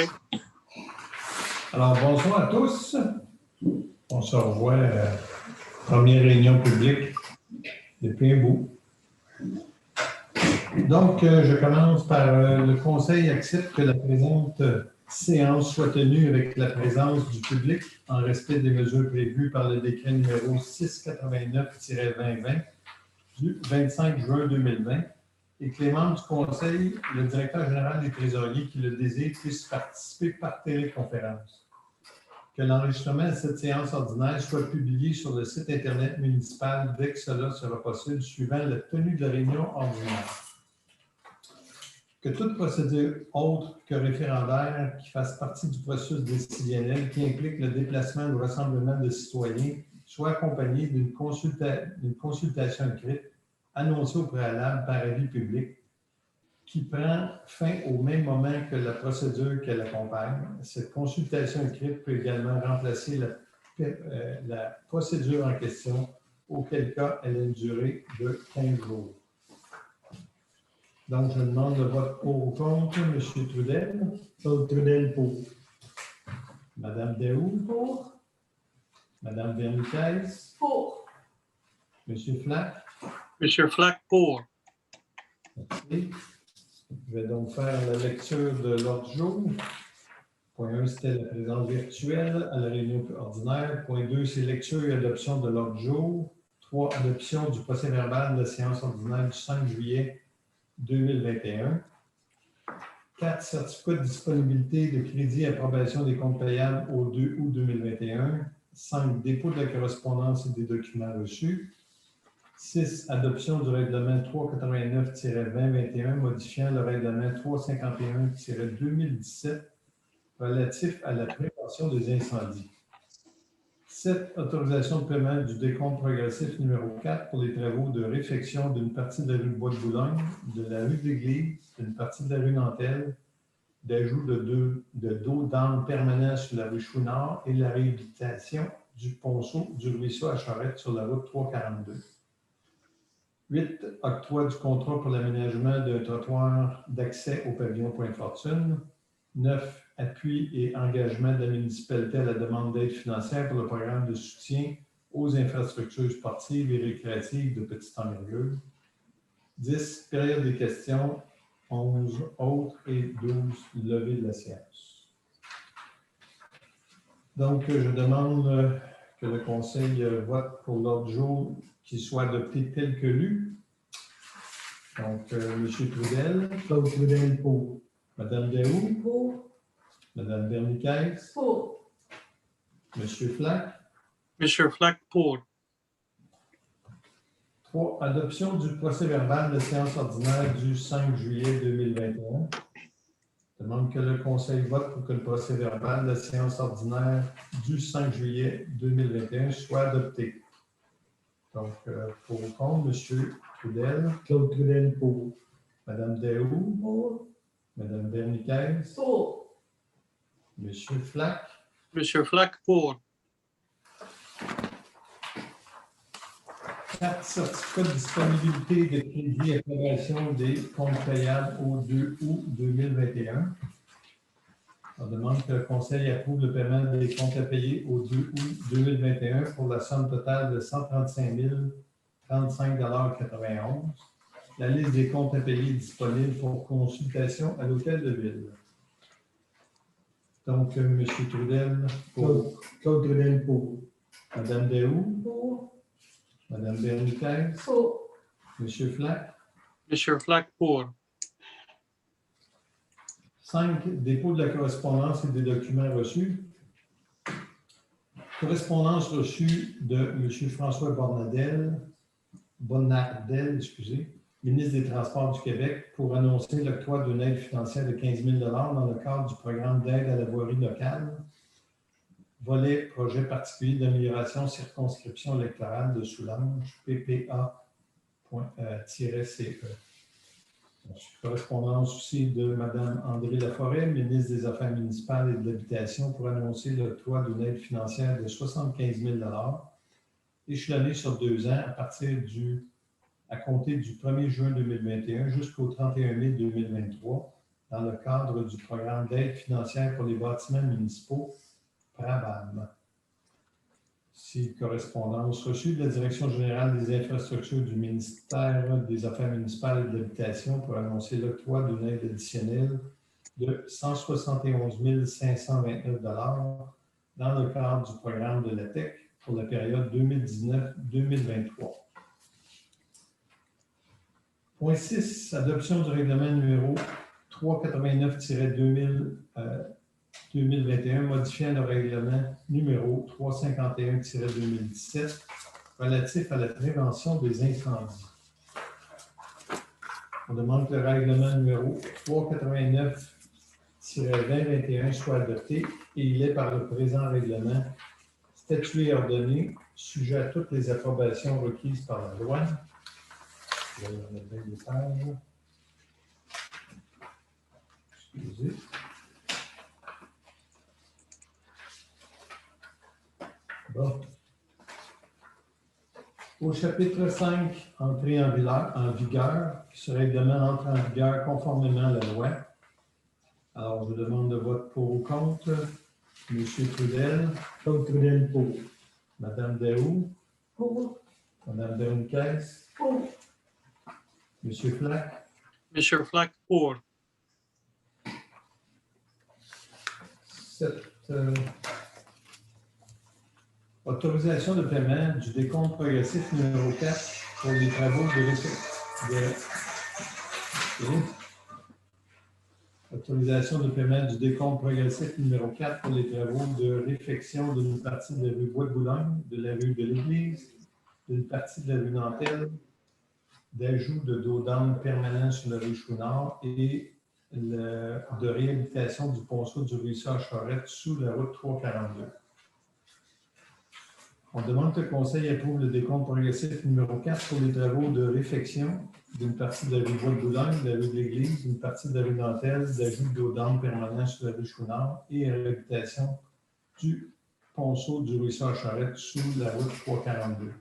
OK. Alors, bonsoir à tous. On se revoit à la première réunion publique depuis un bout. Donc, je commence par le Conseil accepte que la présente séance soit tenue avec la présence du public en respect des mesures prévues par le décret numéro 689-2020 du 25 juin 2020 et que les membres du Conseil, le directeur général des trésoriers qui le désirent puissent participer par téléconférence. Que l'enregistrement de cette séance ordinaire soit publié sur le site Internet municipal dès que cela sera possible, suivant la tenue de la réunion ordinaire. Que toute procédure autre que référendaire qui fasse partie du processus décisionnel qui implique le déplacement ou rassemblement de citoyens soit accompagnée d'une consultation écrite annoncée au préalable par avis public qui prend fin au même moment que la procédure qu'elle accompagne. Cette consultation écrite peut également remplacer la procédure en question, auquel cas elle a une durée de 15 jours. Donc, je demande le vote pour ou contre. M. Trudel. Claude Trudel pour. Mme Daou. Pour. Mme Verniquez. Pour. M. Flack. M. Flack pour. Merci. Je vais donc faire la lecture de l'ordre du jour. Point 1, c'était la présence virtuelle à la réunion ordinaire. Point 2, c'est lecture et adoption de l'ordre du jour. 3, adoption du procès-verbal de la séance ordinaire du 5 juillet 2021. 4, certificat de disponibilité de crédit et approbation des comptes payables au 2 août 2021. 5, dépôt de la correspondance et des documents reçus. 6, adoption du règlement 389-2021 modifiant le règlement 351-2017 relatif à la prévention des incendies. 7, autorisation de paiement du décompte progressif numéro 4 pour les travaux de réfection d'une partie de la rue Bois-de-Boulogne, de la rue de l'Église, d'une partie de la rue Nantel, d'ajout de dos d'angle permanent sur la rue Chouinard et la réhabilitation du ponceau du ruisseau à Charette sur la route 342. 8, octroi du contrat pour l'aménagement d'un trottoir d'accès au pavillon Pointe-Fortune. 9, appui et engagement de la municipalité à la demande d'aide financière pour le programme de soutien aux infrastructures sportives et récréatives de petite envergure. 10, période des questions. 11, autres et 12, levée de la séance. Donc, je demande que le Conseil vote pour l'ordre du jour qu'il soit adopté tel que lu. Donc, M. Trudel. Claude Trudel pour. Mme Daou. Pour. Mme Verniquez. Pour. M. Flack. M. Flack pour. 3. Adoption du procès-verbal de séance ordinaire du 5 juillet 2021. Je demande que le Conseil vote pour que le procès-verbal de séance ordinaire du 5 juillet 2021 soit adopté. Donc, pour ou contre, M. Trudel. Claude Trudel pour. Mme Daou. Pour. Mme Verniquez. Pour. M. Flack. M. Flack pour. 4, certificat de disponibilité de crédit et approbation des comptes payables au 2 août 2021. On demande que le Conseil approuve le paiement des comptes à payer au 2 août 2021 pour la somme totale de 135 035,91 $. La liste des comptes à payer est disponible pour consultation à l'Hôtel de Ville. Donc, M. Trudel pour. Claude Trudel pour. Mme Daou. Pour. Mme Verniquez. Pour. M. Flack. M. Flack pour. 5, dépôt de la correspondance et des documents reçus. Correspondance reçue de M. François Bonnardel, ministre des Transports du Québec, pour annoncer l'octroi d'une aide financière de 15 000 $ dans le cadre du programme d'aide à la voirie locale, volet projet particulier d'amélioration circonscription électorale de Soulanges, PPA-CE. Correspondance aussi de Mme André Laforêt, ministre des Affaires municipales et de l'Habitation, pour annoncer l'octroi d'une aide financière de 75 000 $, échelonnée sur 2 ans à compter du 1er juin 2021 jusqu'au 31 mai 2023, dans le cadre du programme d'aide financière pour les bâtiments municipaux PRABAM. Si correspondance reçue de la Direction générale des infrastructures du ministère des Affaires municipales et de l'Habitation pour annoncer l'octroi d'une aide additionnelle de 171 529 $ dans le cadre du programme de l'ATEC pour la période 2019-2023. Point 6, adoption du règlement numéro 389-2021, modifiant le règlement numéro 351-2017 relatif à la prévention des incendies. On demande que le règlement numéro 389-2021 soit adopté et il est par le présent règlement statué et ordonné, sujet à toutes les approbations requises par la loi. Je vais remettre bien les pages. Excusez. Bon. Au chapitre 5, entrée en vigueur, ce règlement entre en vigueur conformément à la loi. Alors, je demande le vote pour ou contre. M. Trudel. Claude Trudel pour. Mme Daou. Pour. Mme Berniquez. Pour. M. Flack. Commissioner Fleck, pour. Cette autorisation de paiement du décompte progressif numéro 4 pour les travaux autorisation de paiement du décompte progressif numéro 4 pour les travaux de réfection d'une partie de la rue Bois-de-Boulogne, de la rue de l'Église, d'une partie de la rue Nantel, d'ajout de dos d'âne permanent sur la rue Chouinard et de réhabilitation du ponceau du ruisseau à Charette sous la route 342. On demande que le Conseil approuve le décompte progressif numéro 4 pour les travaux de réfection d'une partie de la rue Bois-de-Boulogne, de la rue de l'Église, d'une partie de la rue Nantel, d'ajout d'eau d'âne permanent sur la rue Chouinard et réhabilitation du ponceau du ruisseau à Charette sous la route 342.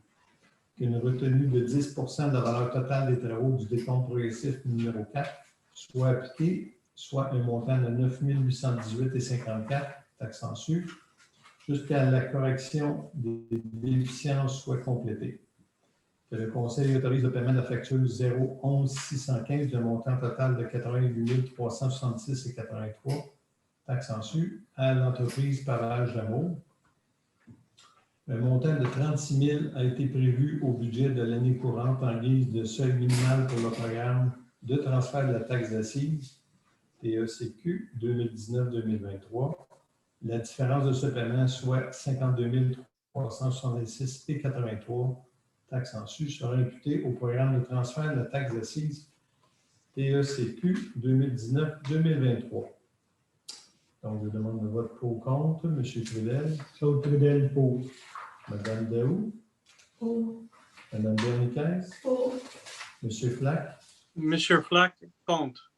Qu'une retenue de 10 % de la valeur totale des travaux du décompte progressif numéro 4 soit appliquée, soit un montant de 9 818,54 $, taxes en sucre, jusqu'à la correction des déficiences soit complétée. Que le Conseil autorise le paiement de la facture 011 615 d'un montant total de 88 366,83 $, taxes en sucre, à l'entreprise Pavage d'Amour. Un montant de 36 000 a été prévu au budget de l'année courante en guise de seuil minimal pour le programme de transfert de la taxe d'assises TECQ 2019-2023. La différence de ce paiement, soit 52 366,83 $, taxes en sus, sera imputée au programme de transfert de la taxe d'assises TECQ 2019-2023. Donc, je demande le vote pour ou contre. M. Trudel. Claude Trudel pour. Mme Daou. Pour. Mme Berniquez. Pour. M. Flack. Commissioner Fleck, contre.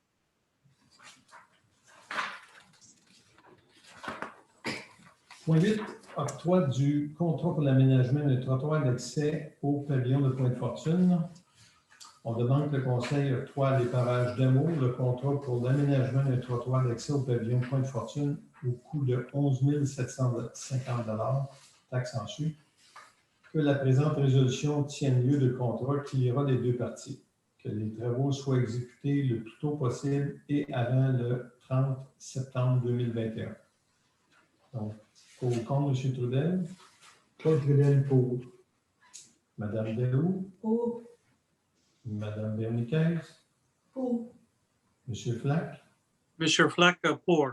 Point 8, octroi du contrat pour l'aménagement d'un trottoir d'accès au pavillon de Pointe-Fortune. On demande que le Conseil octroie les parages d'Amour le contrat pour l'aménagement d'un trottoir d'accès au pavillon Pointe-Fortune au coût de 11 750 $, taxes en sucre. Que la présente résolution tienne lieu de contrat qui liera les deux parties. Que les travaux soient exécutés le plus tôt possible et avant le 30 septembre 2021. Donc, pour ou contre, M. Trudel. Claude Trudel pour. Mme Daou. Pour. Mme Berniquez. Pour. M. Flack. Commissioner Fleck, pour.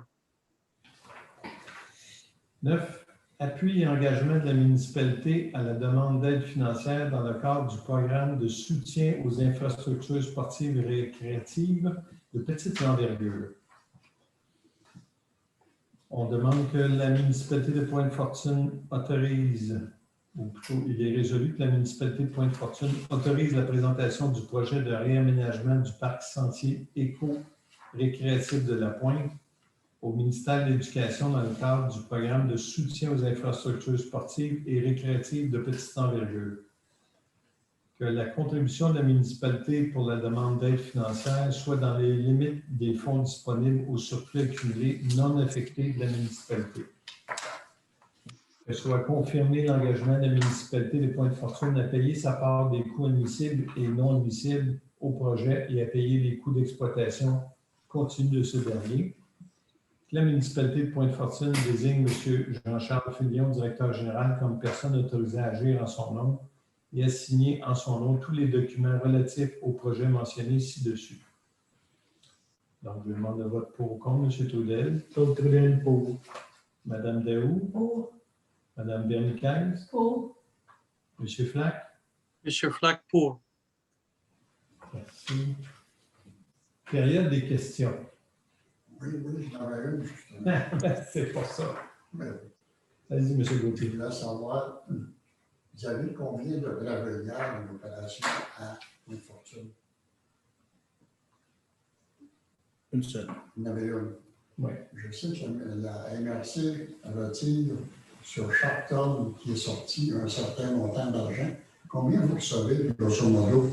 9. Appui et engagement de la municipalité à la demande d'aide financière dans le cadre du programme de soutien aux infrastructures sportives et récréatives de petite envergure. On demande que la municipalité de Pointe-Fortune autorise, ou plutôt il est résolu que la municipalité de Pointe-Fortune autorise la présentation du projet de réaménagement du parc sentier éco-récréatif de la Pointe au ministère de l'Éducation dans le cadre du programme de soutien aux infrastructures sportives et récréatives de petite envergure. que la contribution de la municipalité pour la demande d'aide financière soit dans les limites des fonds disponibles au surplus accumulé non affecté de la municipalité. Que soit confirmé l'engagement de la municipalité des Pointes Fortunes à payer sa part des coûts admissibles et non admissibles au projet et à payer les coûts d'exploitation continus de ce dernier. Que la municipalité de Pointe-Fortune désigne M. Jean-Charles Filion, directeur général, comme personne autorisée à agir en son nom et à signer en son nom tous les documents relatifs au projet mentionné ci-dessus. Donc, je demande le vote pour ou contre, M. Trudel, Claude Trudel pour. Mme Daou, Pour. Mme Berniquez, Pour. M. Flack. Monsieur Flack pour. Merci. Période des questions. Oui, j'en avais une, justement. C'est pour ça. Mais Vas-y, M. je Gauthier. voulais savoir, vous avez combien de gravelières en opération à Pointe-Fortune? Une seule. Il y en avait une. Oui. Je sais que la MRC retire sur chaque tonne qui est sortie un certain montant d'argent. Combien vous recevez, grosso modo,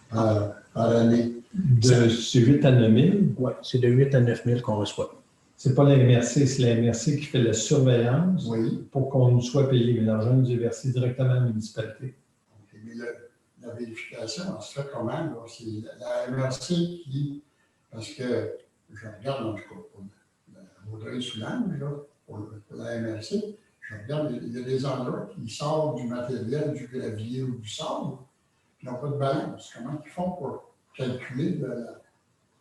par année? C'est 8 à 9 000. Oui, c'est de 8 à 9 000 qu'on reçoit. C'est pas la MRC, c'est la MRC qui fait la surveillance Oui. pour qu'on nous soit payé. Mais l'argent nous est versé directement à la municipalité. Ok, mais la vérification, on se fait comment? Là? C'est la MRC qui, parce que je regarde en tout cas pour Vaudreuil-Soulanges, là, pour la MRC, je regarde, il y a des endroits qui sortent du matériel, du gravier ou du sable, qui n'ont pas de balance. Comment ils font pour calculer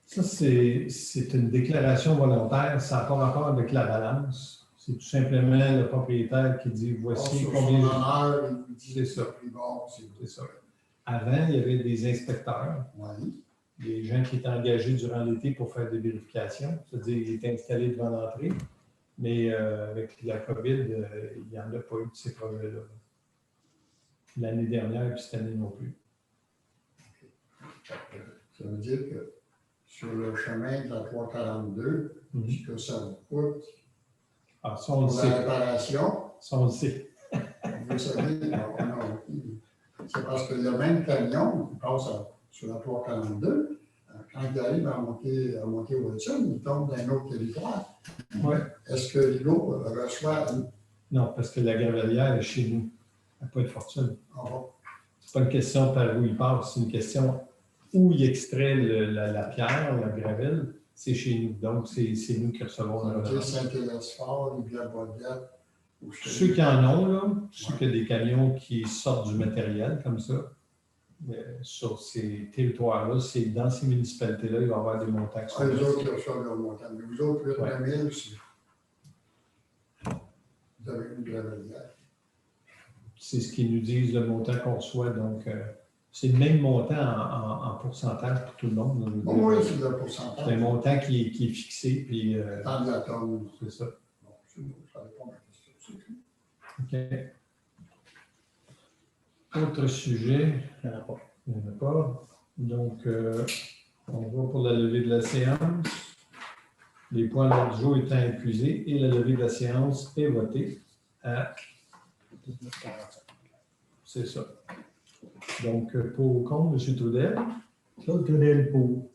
Ça, c'est une déclaration volontaire. Ça n'a pas rapport avec la balance. C'est tout simplement le propriétaire qui dit voici sur combien. son honneur, il vous dit C'est ça. plus bon, c'est C'est ça. Avant, il y avait des inspecteurs, Oui. des gens qui étaient engagés durant l'été pour faire des vérifications. C'est-à-dire qu'ils étaient installés devant l'entrée. Mais avec la COVID, il n'y en a pas eu de ces projets-là. L'année dernière et cette année non plus. Ça veut dire que sur le chemin de la 342, ce que ça vous coûte Ah, ça, on le pour la sait. réparation, Ça, on le sait. vous savez, c'est parce que le même camion qui passe sur la 342, quand il arrive à monter au Wilson, il tombe dans un autre territoire. Ouais. Est-ce que l'îlot reçoit Non, parce que la gravelière est chez nous, à Pointe-Fortune. en C'est pas une question par où il passe, c'est une question où il extrait la pierre, la gravelle, c'est chez nous. Donc, c'est nous qui recevons la redevance. Saint-Hélène-Fort, Rivière-Baudette? Ceux qui en ont, là, ceux qui ont des camions qui sortent du matériel comme ça, sur ces territoires-là, c'est dans ces municipalités-là, il va y avoir des montants qui sont Les versés. autres qui reçoivent leur montant. Mais vous autres, 8 000, vous avez une gravelière. C'est ce qu'ils nous disent, le montant qu'on reçoit. Donc, c'est le même montant en pourcentage pour tout le monde. Oui, c'est le C'est un pourcentage. montant qui est fixé, puis Tant de la tonne. c'est ça. Bon, c'est bon, ça répond à ma question. OK. Autre sujet, Il n'y en a pas. il n'y en a pas. Donc, on va pour la levée de la séance. Les points de l'ordre du jour étant épuisés et la levée de la séance est votée à 19,45. c'est ça. Donc, pour ou contre, M. Trudel, Claude Trudel pour.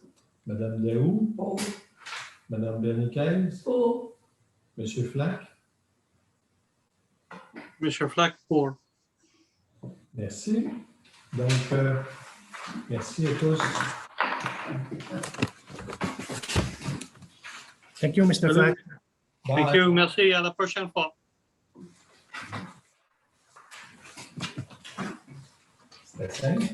Mme Daou, Pour. Mme Berniquez, Pour. M. Flack. Monsieur Flack pour. Merci. Donc, merci à tous. Thank you, Mr. Flack. Thank Bye. you. Merci. À la prochaine fois. C'était simple.